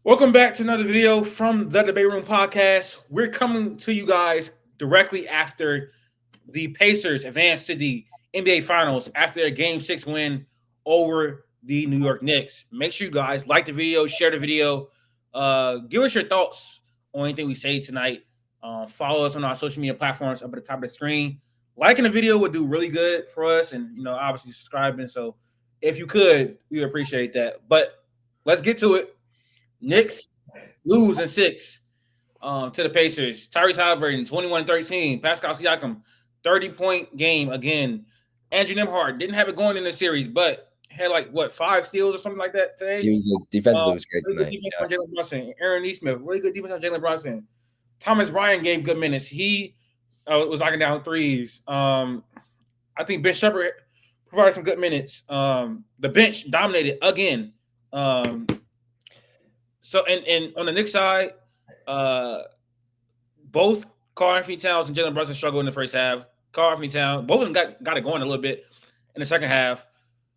Welcome back to another video from the Debate Room podcast. We're coming to you guys directly after the Pacers advanced to the NBA Finals after their Game 6 win over the New York Knicks. Make sure you guys like the video, share the video, give us your thoughts on anything we say tonight. Follow us on our social media platforms up at the top of the screen. Liking the video would do really good for us, and obviously subscribing. So if you could, we would appreciate that. But let's get to it. Knicks lose in 6 to the Pacers. Tyrese Halliburton, 21-13. Pascal Siakam, 30-point game again. Andrew Nembhard didn't have it going in the series, but had 5 steals or something like that today. He was good. Defensively was great really tonight. Good defense on Jalen Brunson. Aaron Nesmith, really good defense on Jalen Brunson. Thomas Bryant gave good minutes. He was knocking down threes. I think Ben Shepherd provided some good minutes. The bench dominated again. So and on the Knicks side, both Karl-Anthony Towns and Jalen Brunson struggled in the first half. Karl-Anthony Towns, both of them got it going a little bit in the second half.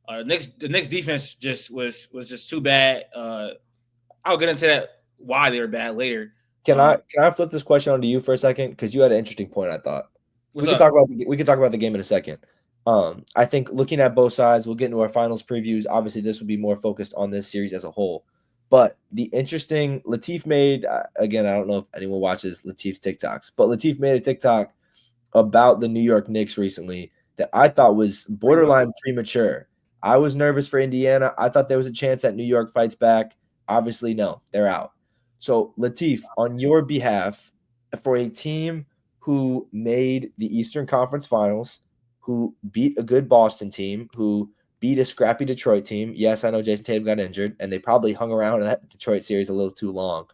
The Knicks defense was just too bad. I'll get into that why they were bad later. Can I flip this question onto you for a second? Because you had an interesting point. I thought we could talk about the game in a second. I think looking at both sides, we'll get into our finals previews. Obviously, this will be more focused on this series as a whole. But the interesting Latif made, again, I don't know if anyone watches Latif's TikToks, but Latif made a TikTok about the New York Knicks recently that I thought was borderline premature. I was nervous for Indiana. I thought there was a chance that New York fights back. Obviously, no, they're out. So, Latif, on your behalf, for a team who made the Eastern Conference Finals, who beat a good Boston team, who beat a scrappy Detroit team. Yes, I know Jason Tatum got injured, and they probably hung around in that Detroit series a little too long.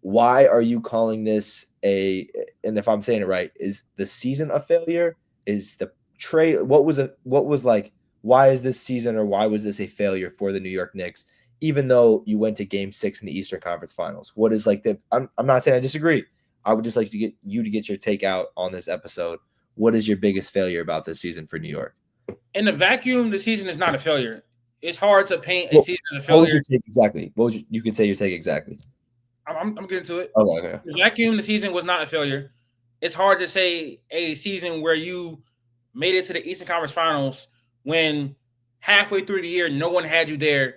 Why are you calling this and if I'm saying it right, is the season a failure? Is the trade, why is this season or why was this a failure for the New York Knicks, even though you went to Game 6 in the Eastern Conference Finals? What is I'm not saying I disagree. I would just like to get your take out on this episode. What is your biggest failure about this season for New York? In the vacuum, the season is not a failure. It's hard to paint a season as a failure. What was your take exactly? You could say your take exactly. I'm getting to it. Okay. The vacuum, the season was not a failure. It's hard to say a season where you made it to the Eastern Conference Finals when halfway through the year no one had you there.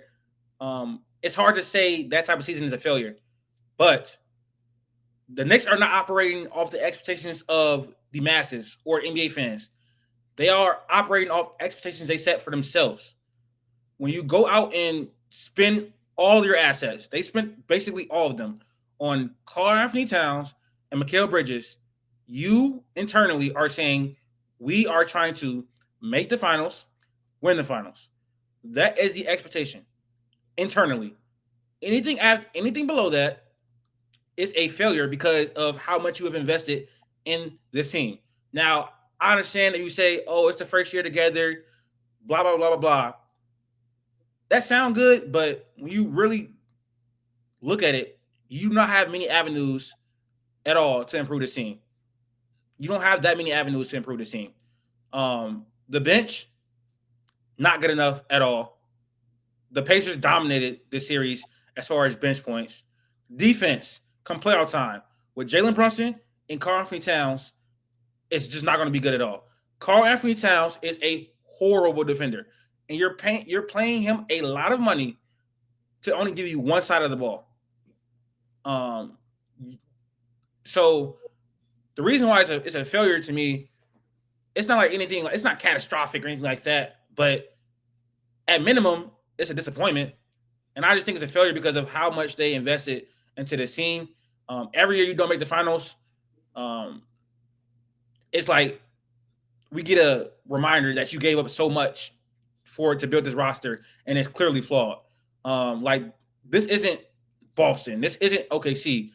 It's hard to say that type of season is a failure. But the Knicks are not operating off the expectations of the masses or NBA fans. They are operating off expectations they set for themselves. When you go out and spend all your assets, they spent basically all of them on Karl-Anthony Towns and Mikal Bridges. You internally are saying, we are trying to make the finals, win the finals. That is the expectation internally. Anything below that is a failure because of how much you have invested in this team. Now, I understand that you say, oh, it's the first year together, blah, blah, blah, blah, blah. That sounds good, but when you really look at it, you do not have many avenues at all to improve this team. You don't have that many avenues to improve this team. The bench, not good enough at all. The Pacers dominated this series as far as bench points. Defense, come playoff time. With Jalen Brunson and Karl-Anthony Towns, it's just not going to be good at all. Karl-Anthony Towns is a horrible defender, and you're paying him a lot of money to only give you one side of the ball. So the reason why it's a failure to me, it's not like anything, it's not catastrophic or anything like that, but at minimum, it's a disappointment. And I just think it's a failure because of how much they invested into the team. Every year you don't make the finals, it's like we get a reminder that you gave up so much to build this roster, and it's clearly flawed. This isn't Boston. This isn't OKC.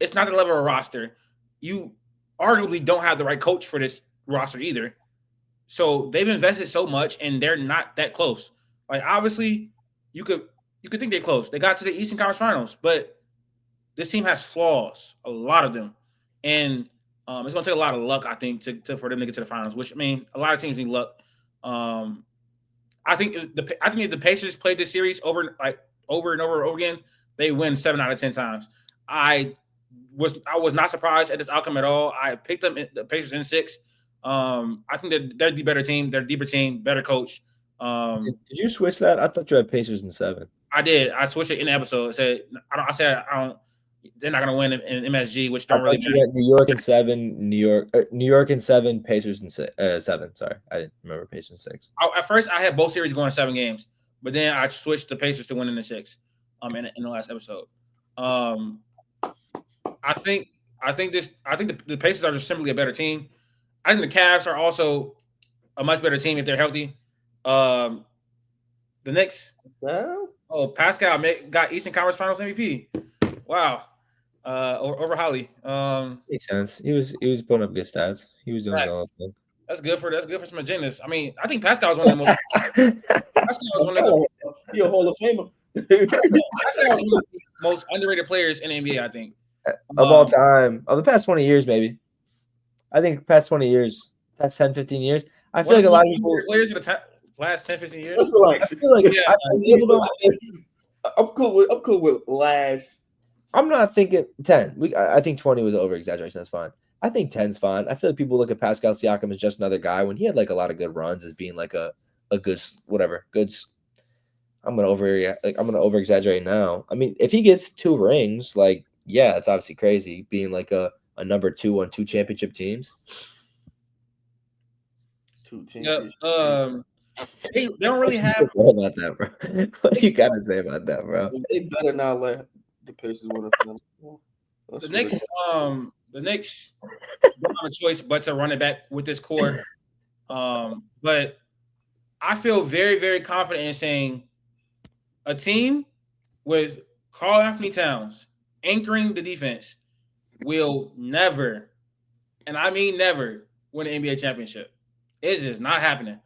It's not the level of roster. You arguably don't have the right coach for this roster either. So they've invested so much, and they're not that close. Obviously, you could think they're close. They got to the Eastern Conference Finals, but this team has flaws, a lot of them, and it's going to take a lot of luck, I think, for them to get to the finals. Which, I mean, a lot of teams need luck. I think if the Pacers played this series over and over again, they win 7 out of 10 times. I was not surprised at this outcome at all. I picked them the Pacers in 6. I think that they're the better team. They're a deeper team, better coach. Did you switch that? I thought you had Pacers in 7. I did. I switched it in the episode. I said I don't. They're not going to win in MSG, which don't really matter. You went New York in 7, New York in 7, Pacers in 7. Sorry, I didn't remember Pacers in 6. At first, I had both series going 7 games, but then I switched the Pacers to winning in 6. In the last episode, I think the Pacers are just simply a better team. I think the Cavs are also a much better team if they're healthy. The Knicks. Well, Pascal got Eastern Conference Finals MVP. Wow. Over Holly. Makes sense. He was putting up good stats. He was doing all the time. That's good for some agendas. I mean, I think Pascal was one of the most. You're a Hall of Famer. Pascal was one of the most underrated players in the NBA, I think. Of all time. Of the past 20 years, maybe. I think past 20 years, past 10, 15 years. I feel like a lot of people players in the last 10, 15 years. I feel like I'm cool with last. I'm not thinking 10. I think 20 was an over exaggeration. That's fine. I think 10's fine. I feel like people look at Pascal Siakam as just another guy when he had like a lot of good runs as being like a good whatever. Good. I'm gonna over exaggerate now. I mean, if he gets 2 rings, like yeah, it's obviously crazy being like a number 2 on 2 championship teams. 2 championships. They don't really have. What say about that, bro? What do you gotta say about that, bro? They better not let the Pacers win a final. The Knicks don't have a choice but to run it back with this core. But I feel very, very confident in saying a team with Karl Anthony Towns anchoring the defense will never, and I mean never, win an NBA championship. It's just not happening.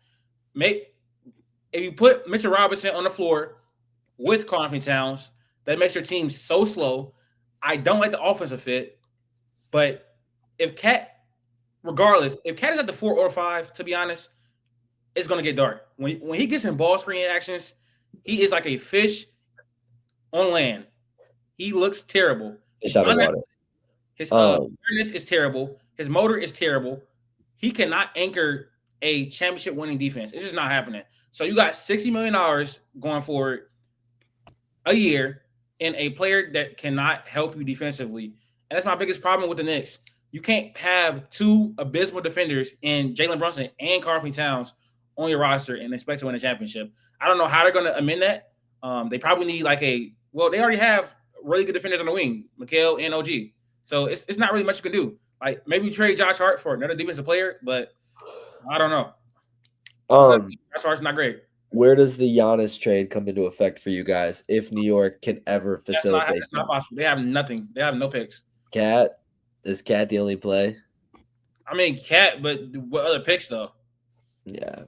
If you put Mitchell Robinson on the floor with Karl Anthony Towns, that makes your team so slow. I don't like the offensive fit, but if Cat is at the 4 or 5, to be honest, it's gonna get dark. When he gets in ball screen actions, he is like a fish on land. He looks terrible. His awareness is terrible. His motor is terrible. He cannot anchor a championship winning defense. It's just not happening. So you got $60 million going forward a year in a player that cannot help you defensively. And that's my biggest problem with the Knicks. You can't have 2 abysmal defenders in Jalen Brunson and Karl Anthony Towns on your roster and expect to win a championship. I don't know how they're going to amend that. They probably need they already have really good defenders on the wing, Mikal and OG. So it's not really much you can do. Like maybe you trade Josh Hart for another defensive player, but I don't know. Josh Hart's not great. Where does the Giannis trade come into effect for you guys if New York can ever facilitate? That's not possible. They have nothing. They have no picks. Is Cat the only play? I mean, Cat, but what other picks though? Yeah.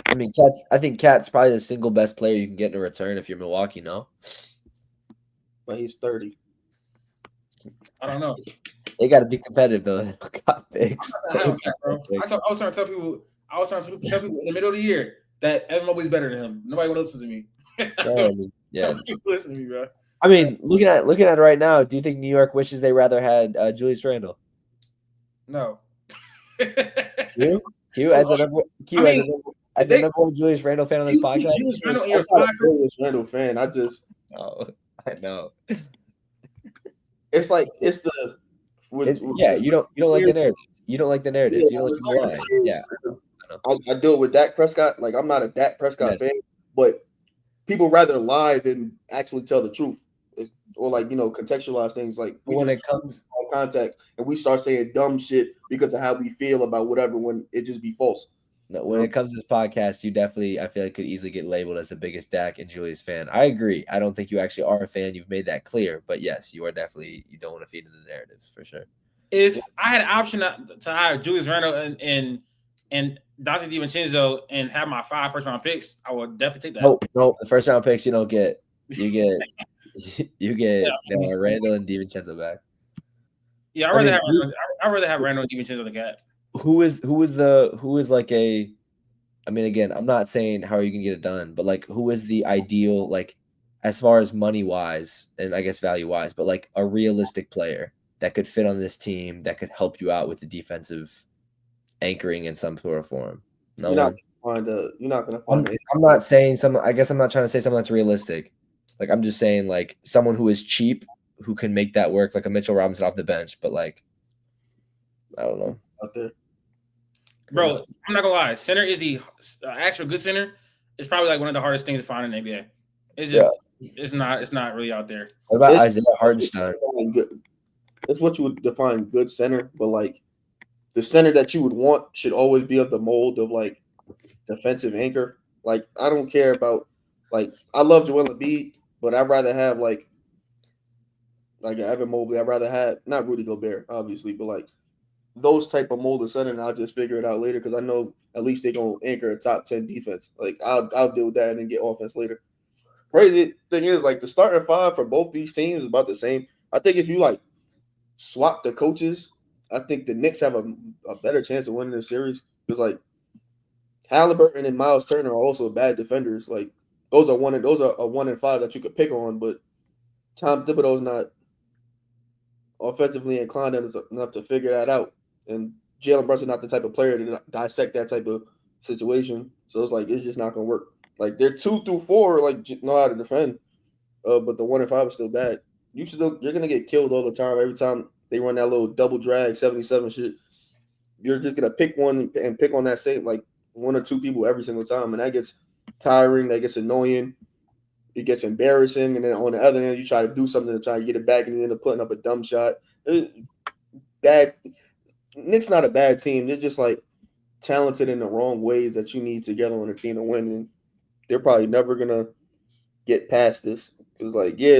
I mean, I think Cat's probably the single best player you can get in a return if you're Milwaukee, no? But he's 30. I don't know. They got to be competitive though. Got picks. I was trying to tell people in the middle of the year that Evan Mobley's better than him. Nobody will listen to me. Yeah. Listen to me, bro. I mean, looking at it right now, do you think New York wishes they rather had Julius Randle? No. Q as the number one Julius Randle fan on this podcast. I'm not a Julius Randle fan. I know. It's like you don't like the narrative. You don't like the narrative. You don't like the line. Yeah. I do it with Dak Prescott. Like I'm not a Dak Prescott fan, but people rather lie than actually tell the truth, or contextualize things. Like when it comes on context, and we start saying dumb shit because of how we feel about whatever, when it just be false. No, when it comes to this podcast, you definitely, I feel like, could easily get labeled as the biggest Dak and Julius fan. I agree. I don't think you actually are a fan. You've made that clear. But yes, you are definitely, you don't want to feed into the narratives for sure. If I had an option to hire Julius Randle and Dante DiVincenzo and have my 5 first-round picks, I would definitely take that. No, the first-round picks you don't get. You get Randle and DiVincenzo back. Yeah, I'd rather have Randle and DiVincenzo than Cat. Who is like a, I mean, again, I'm not saying how are you gonna get it done, but like who is the ideal, like as far as money wise and I guess value wise, but like a realistic player that could fit on this team that could help you out with the defensive anchoring in some sort of form. No You're not one. gonna find you're not gonna find I'm not saying some. I guess I'm not trying to say something that's realistic. Like I'm just saying like someone who is cheap who can make that work, like a Mitchell Robinson off the bench. But like, I don't know. out there. Bro, I'm not gonna lie. Center is the actual good center. It's probably like one of the hardest things to find in the NBA. It's just it's not really out there. What about Isaiah Hartenstein? That's what you would define good center, but like the center that you would want should always be of the mold of like defensive anchor. Like I don't care about like I love Joel Embiid, but I'd rather have like Evan Mobley. I'd rather have not Rudy Gobert, obviously, but like those type of molded center, and I'll just figure it out later because I know at least they're gonna anchor a top 10 defense. Like I'll deal with that and then get offense later. Crazy thing is like the starting five for both these teams is about the same. I think if you like swap the coaches, I think the Knicks have a better chance of winning the series because like Halliburton and Miles Turner are also bad defenders. Like those are 1 and 5 that you could pick on, but Tom Thibodeau's not offensively inclined enough to figure that out. And Jalen Brunson not the type of player to dissect that type of situation. So it's like it's just not gonna work. Like they're 2 through 4, like know how to defend, but the 1 and 5 is still bad. You're gonna get killed all the time. Every time they run that little double drag 77 shit, you're just gonna pick one and pick on that same like 1 or 2 people every single time, and that gets tiring. That gets annoying. It gets embarrassing, and then on the other end, you try to do something to try to get it back, and you end up putting up a dumb shot. Bad. Knicks not a bad team. They're just like talented in the wrong ways that you need together on a team to win, and they're probably never gonna get past this. Because like, yeah,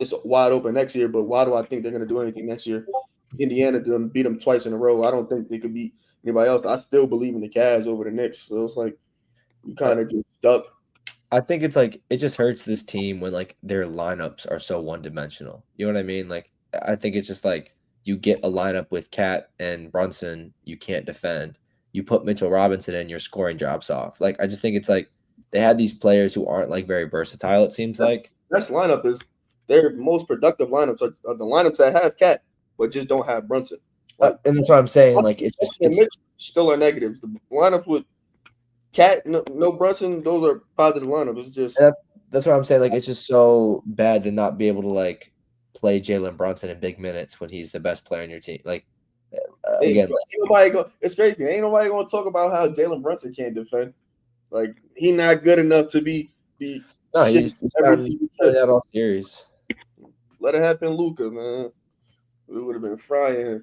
it's wide open next year, but why do I think they're gonna do anything next year? Indiana beat them twice in a row. I don't think they could beat anybody else. I still believe in the Cavs over the Knicks. So it's like you kind of just stuck. I think it's like it just hurts this team when like their lineups are so one dimensional. You know what I mean? Like I think it's just like you get a lineup with Cat and Brunson, you can't defend. You put Mitchell Robinson in, your scoring drops off. Like I just think it's like they have these players who aren't like very versatile. It seems like best lineup is their most productive lineups are the lineups that have Cat but just don't have Brunson. Like, and that's what I'm saying. Like it's still are negatives. The lineups with Cat, no Brunson, those are positive lineups. It's just that's what I'm saying. Like it's just so bad to not be able to like play Jalen Brunson in big minutes when he's the best player on your team. Like again, it's crazy. Ain't nobody gonna talk about how Jalen Brunson can't defend. Like he's not good enough to be. No, he's that all series. Let it happen, Luka, man. We would have been frying.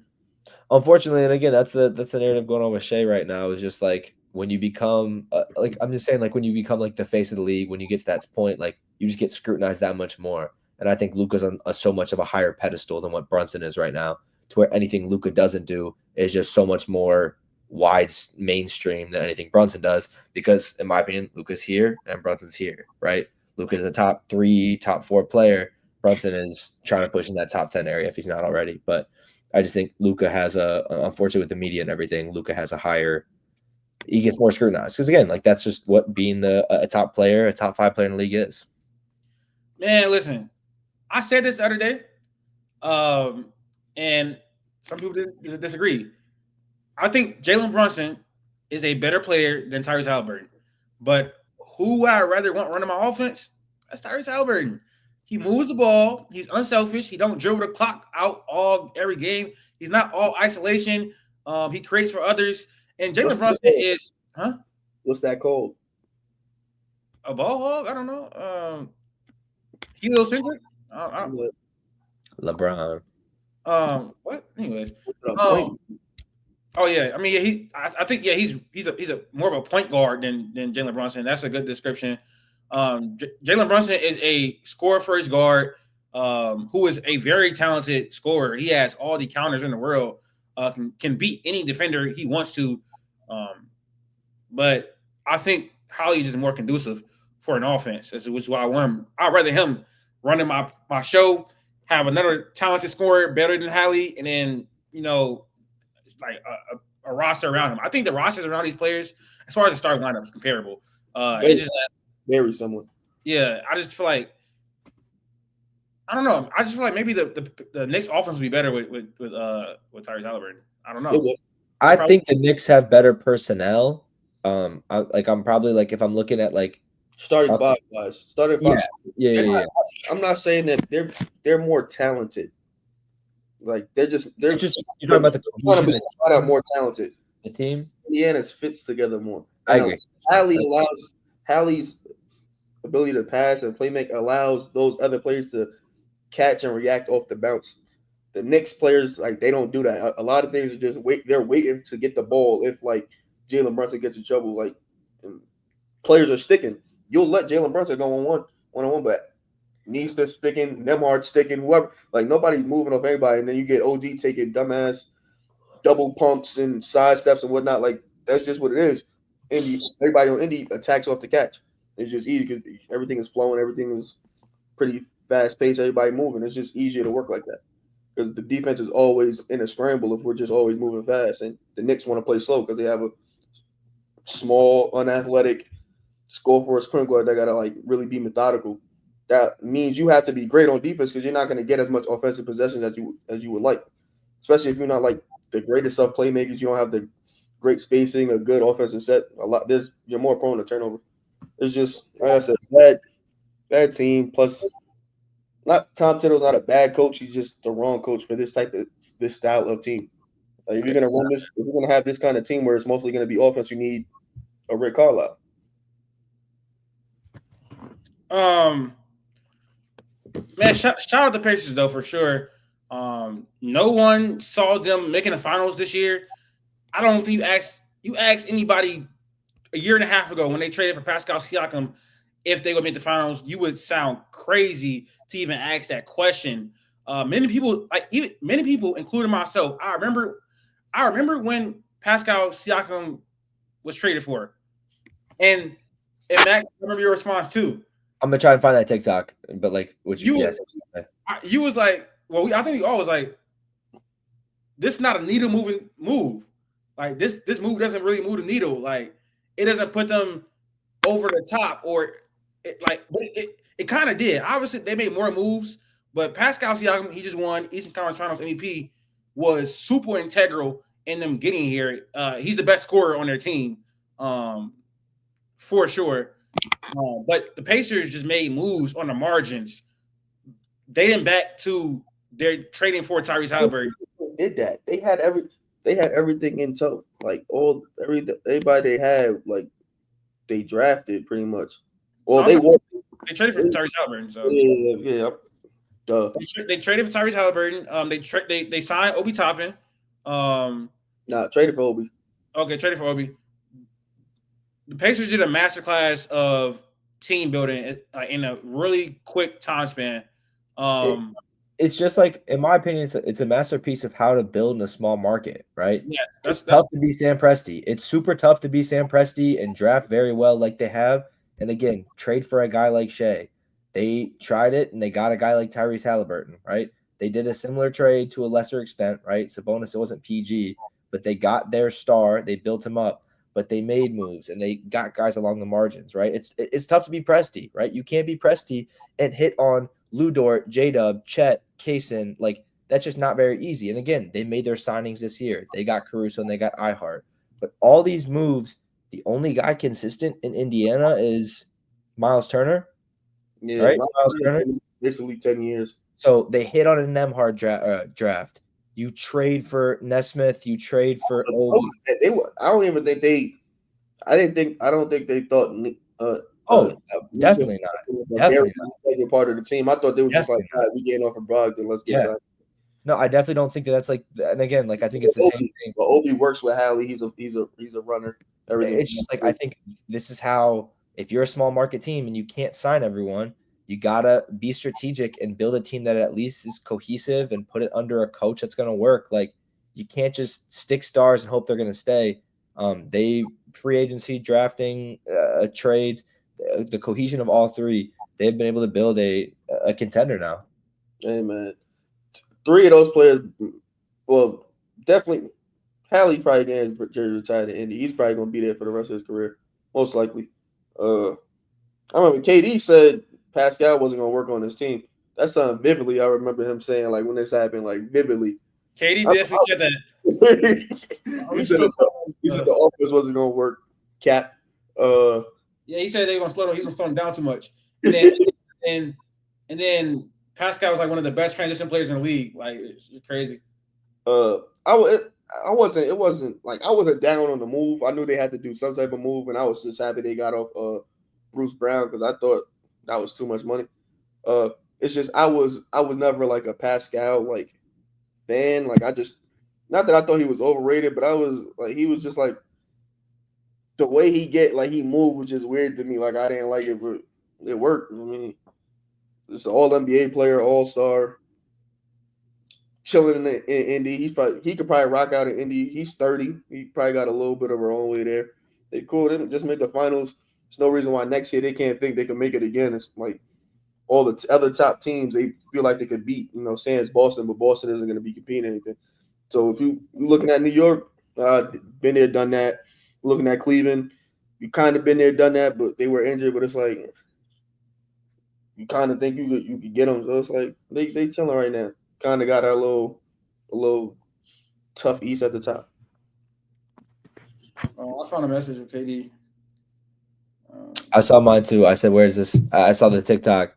Unfortunately, and again, that's the narrative going on with Shea right now. Is just like when you become like I'm just saying, like when you become like the face of the league, when you get to that point, like you just get scrutinized that much more. And I think Luka's on so much of a higher pedestal than what Brunson is right now, to where anything Luka doesn't do is just so much more wide mainstream than anything Brunson does. Because in my opinion, Luka's here and Brunson's here, right? Luka's a top 3, top 4 player. Brunson is trying to push in that top 10 area if he's not already. But I just think Luka has unfortunately with the media and everything, Luka has he gets more scrutinized. Because again, like that's just what being a top player, a top 5 player in the league is. Man, listen, I said this the other day, and some people disagree. I think Jalen Brunson is a better player than Tyrese Halliburton. But who would I rather want running my offense? That's Tyrese Halliburton. He moves the ball. He's unselfish. He don't dribble the clock out every game. He's not all isolation. He creates for others. And Jalen Brunson is, What's that called? A ball hog? I don't know. Heliocentric? LeBron. What? Anyways. Oh yeah, I mean, I think he's a more of a point guard than Jalen Brunson. That's a good description. Jalen Brunson is a scorer first guard who is a very talented scorer. He has all the counters in the world. Can beat any defender he wants to. But I think Holly is just more conducive for an offense. Which is why I want him. I'd rather him running my show, have another talented scorer better than Holly, and then like a roster around him. I think the rosters around these players, as far as the starting lineup, is comparable. It's just very similar. Yeah, I just feel like I don't know. I just feel like maybe the Knicks offense would be better with Tyrese Halliburton. I don't It know. was. I think the Knicks have better personnel. I'm probably like if I'm looking at like Starting five guys. Starting five. Yeah. I'm not saying that they're more talented. Like they're It's just you're talking about the cohesion. Flat out more talented. The team. Indiana's fits together more. I And agree. Hallie's ability to pass and play make allows those other players to catch and react off the bounce. The Knicks players, like, they don't do that. A lot of things are just they're waiting to get the ball if like Jalen Brunson gets in trouble. Like, players are sticking. You'll let Jalen Brunson go on one, but Neesmith sticking, Nemhard sticking, whoever. Like, nobody's moving off anybody, and then you get OG taking dumbass double pumps and side steps and whatnot. Like, that's just what it is. Everybody on Indy attacks off the catch. It's just easy because everything is flowing, everything is pretty fast paced, everybody moving. It's just easier to work like that because the defense is always in a scramble if we're just always moving fast. And the Knicks want to play slow because they have a small, unathletic score for a point guard that got to like really be methodical. That means you have to be great on defense because you're not going to get as much offensive possessions as you would like, especially if you're not like the greatest of playmakers. You don't have the great spacing, a good offensive set. You're more prone to turnover. It's just like I said, bad team. Plus, not Tom Tittle's not a bad coach. He's just the wrong coach for this style of team. Like, if you're gonna run this, if you're gonna have this kind of team where it's mostly gonna be offense, you need a Rick Carlisle. Man, shout out the Pacers though for sure. No one saw them making the finals this year. I don't think you asked anybody a year and a half ago when they traded for Pascal Siakam if they would make the finals, you would sound crazy to even ask that question. Many people, including myself, I remember when Pascal Siakam was traded for, and Max, I remember your response too. I'm gonna try and find that TikTok, but like, you was like, well, I think we all was like, this is not a needle moving move. Like this move doesn't really move the needle. Like it doesn't put them over the top, or it kind of did. Obviously, they made more moves, but Pascal Siakam, he just won Eastern Conference Finals MVP, was super integral in them getting here. He's the best scorer on their team, for sure. But the Pacers just made moves on the margins. They didn't back to their trading for Tyrese Halliburton. Did that? They had everything in tow. Like everybody they had, like they drafted pretty much. Well, they traded for Tyrese Halliburton. So yeah. They traded for Tyrese Halliburton. They signed Obi Toppin. Traded for Obi. Okay, traded for Obi. The Pacers did a masterclass of team building in a really quick time span. It's just like, in my opinion, it's a masterpiece of how to build in a small market, right? Yeah, it's tough to be Sam Presti. It's super tough to be Sam Presti and draft very well like they have. And again, trade for a guy like Shea. They tried it and they got a guy like Tyrese Halliburton, right? They did a similar trade to a lesser extent, right? Sabonis, it wasn't PG, but they got their star. They built him up, but they made moves and they got guys along the margins, right? It's tough to be Presti, right? You can't be Presti and hit on Lou Dort, J-Dub, Chet, Kaysen. Like, that's just not very easy. And again, they made their signings this year. They got Caruso and they got iHeart. But all these moves, the only guy consistent in Indiana is Miles Turner. Yeah, right? Miles Turner. Basically 10 years. So they hit on a Nemhard draft. You trade for Nesmith. You trade for Obi. I don't think they thought. Definitely not. Definitely not. Part of the team. I thought they were just like, we getting off of Brogdon. Let's get signed. No, I definitely don't think that's like. And again, like I think it's the same thing. But Obi works with Hallie. He's a runner. Everything. It's just like, I think this is how, if you're a small market team and you can't sign everyone, you gotta be strategic and build a team that at least is cohesive and put it under a coach that's gonna work. Like, you can't just stick stars and hope they're gonna stay. They free agency, drafting, trades, the cohesion of all three. They've been able to build a contender now. Hey man, 3 of those players. Well, definitely, Hallie probably getting jersey retired in Indy. He's probably gonna be there for the rest of his career, most likely. I remember KD said Pascal wasn't going to work on his team. That's something vividly. I remember him saying like when this happened, like vividly. KD definitely said that. he said the offense wasn't gonna work. Cap. Yeah, he said they were gonna slow down. He was gonna slow him down too much. And then Pascal was like one of the best transition players in the league. Like it's crazy. I wasn't. It wasn't like I wasn't down on the move. I knew they had to do some type of move, and I was just happy they got off Bruce Brown because I thought that was too much money. It's just I was never like a Pascal like fan. Like I just not that I thought he was overrated, but I was like he was just like the way he moved was just weird to me. Like I didn't like it, but it worked. I mean, it's an All NBA player, All Star, chilling in Indy. He could probably rock out in Indy. He's 30. He probably got a little bit of a own way there. They cool. They just make the finals. There's no reason why next year they can't think they can make it again. It's like all the other top teams they feel like they could beat. You know, sans Boston, but Boston isn't going to be competing anything. So if you're looking at New York, been there, done that. Looking at Cleveland, you kind of been there, done that, but they were injured. But it's like you kind of think you could get them. So it's like they chilling right now. Kind of got a little tough East at the top. Oh, I found a message with KD. I saw mine too. I said, "Where's this?" I saw the TikTok.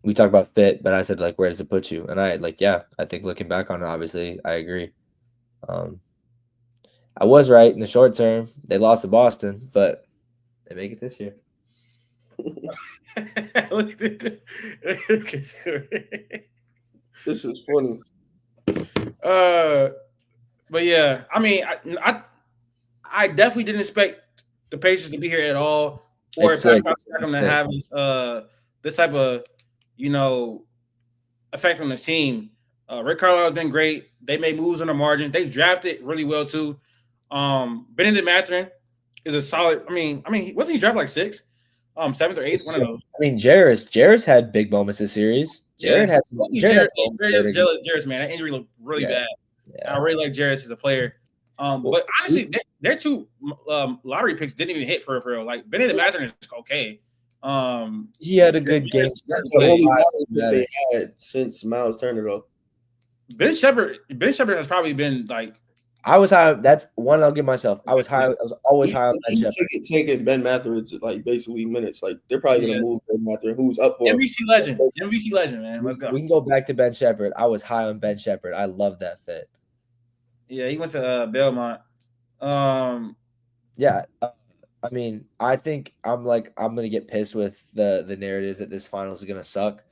We talked about fit, but I said, like, where does it put you? And I like, yeah, I think looking back on it, obviously, I agree. I was right in the short term. They lost to Boston, but they make it this year. This is funny. But yeah, I mean, I definitely didn't expect the Pacers to be here at all, or Pascal Siakam to have this type of effect on this team. Rick Carlisle has been great. They made moves on the margin. They drafted really well too. Benedict Mathurin is a solid. I mean, wasn't he drafted like 6th, 7th or 8th? One of those. I mean, Jarris had big moments this series. Jarris had some. Jarris, man, that injury looked really bad. Yeah. I really like Jarris as a player. But honestly, their 2 lottery picks didn't even hit for real. Like Benedict Mathurin is okay. He had a good game. That's the only that they had since Miles Turner, though. Ben Shepherd has probably been like. I was high. That's one I'll give myself. I was high. I was always high on Ben Shepherd. Taking Ben Mathurin to like basically minutes. Like they're probably gonna move Ben Mathurin, who's up for NBC legend. NBC legend, man. Let's go. We can go back to Ben Shepherd. I was high on Ben Shepherd. I love that fit. Yeah, he went to Belmont. Yeah, I mean, I think I'm gonna get pissed with the narratives that this finals is gonna suck.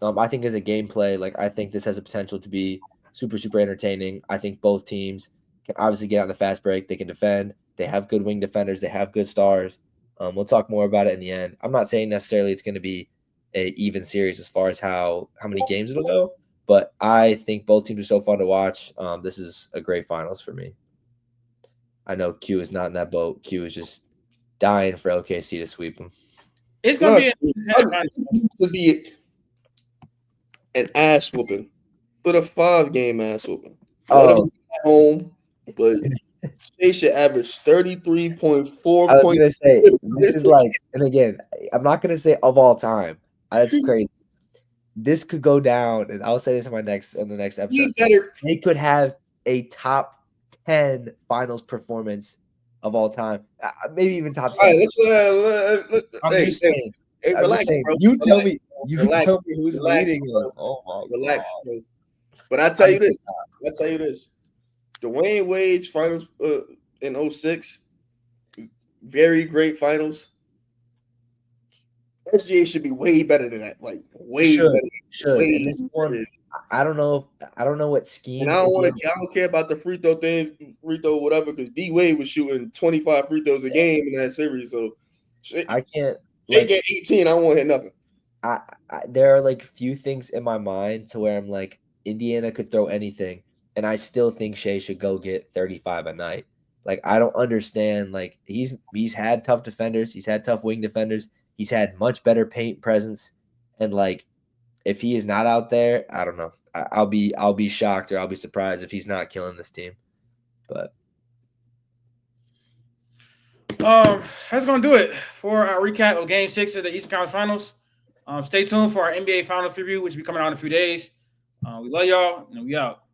I think as a gameplay, like I think this has a potential to be super, super entertaining. I think both teams can obviously get on the fast break. They can defend. They have good wing defenders. They have good stars. We'll talk more about it in the end. I'm not saying necessarily it's going to be a even series as far as how many games it'll go, but I think both teams are so fun to watch. This is a great finals for me. I know Q is not in that boat. Q is just dying for LKC to sweep them. It's going to be an ass whooping, but a 5-game ass whooping. At home, but they should average 33.4 points. I was gonna say this is like, and again, I'm not gonna say of all time. That's crazy. This could go down, and I'll say this in the next episode. They could have a top 10 finals performance of all time, maybe even top 7. I'm just saying. Hey, relax, bro. You tell me who's leading. Oh my relax, bro. But I tell you this. Dwayne Wade's finals in 06, very great finals. SGA should be way better than that. Like way better. And this one, I don't know what scheme. And I don't care about the free throw things, whatever, because D Wade was shooting 25 free throws a game in that series. So I can't. They get 18. I won't hit nothing. There are like few things in my mind to where I'm like, Indiana could throw anything, and I still think Shea should go get 35 a night. Like I don't understand. Like he's had tough defenders, he's had tough wing defenders, he's had much better paint presence, and like if he is not out there, I don't know. I'll be shocked or I'll be surprised if he's not killing this team. But that's gonna do it for our recap of Game 6 of the Eastern Conference Finals. Stay tuned for our NBA Finals preview, which will be coming out in a few days. We love y'all, and we out.